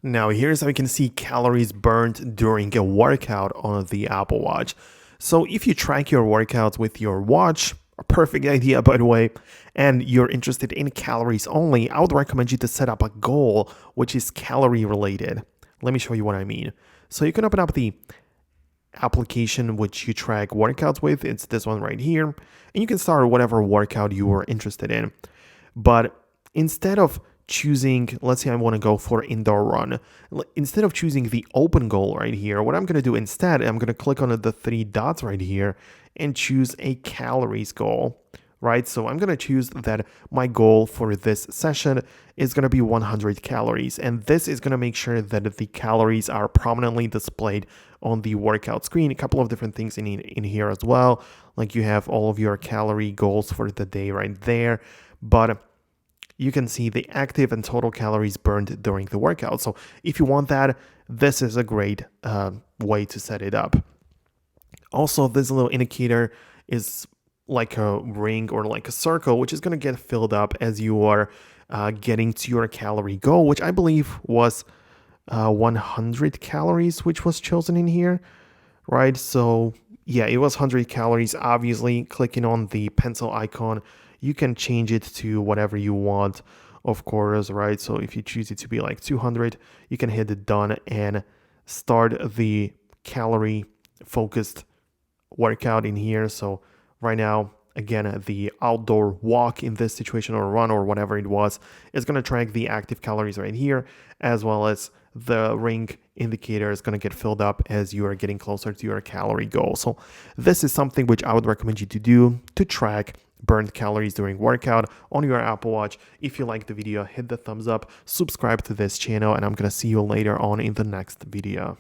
Now here's how you can see calories burned during a workout on the Apple Watch. So if you track your workouts with your watch, a perfect idea by the way, and you're interested in calories only, I would recommend you to set up a goal which is calorie related. Let me show you what I mean. So you can open up the application which you track workouts with. It's this one right here, and you can start whatever workout you are interested in. But instead of choosing, let's say I want to go for indoor run, instead of choosing the open goal right here, what I'm going to do instead, I'm going to click on the three dots right here and choose a calories goal, right? So I'm going to choose that my goal for this session is going to be 100 calories. And this is going to make sure that the calories are prominently displayed on the workout screen. A couple of different things in here as well. Like you have all of your calorie goals for the day right there. But you can see the active and total calories burned during the workout. So if you want that, this is a great way to set it up. Also, this little indicator is like a ring or like a circle, which is going to get filled up as you are getting to your calorie goal, which I believe was 100 calories, which was chosen in here, right? So yeah, it was 100 calories. Obviously, clicking on the pencil icon, you can change it to whatever you want, of course, right? So if you choose it to be like 200, you can hit it done and start the calorie focused workout in here. So right now, again, the outdoor walk in this situation or run or whatever it was is going to track the active calories right here, as well as the ring indicator is going to get filled up as you are getting closer to your calorie goal. So this is something which I would recommend you to do to track burned calories during workout on your Apple Watch. If you like the video, hit the thumbs up, subscribe to this channel, and I'm going to see you later on in the next video.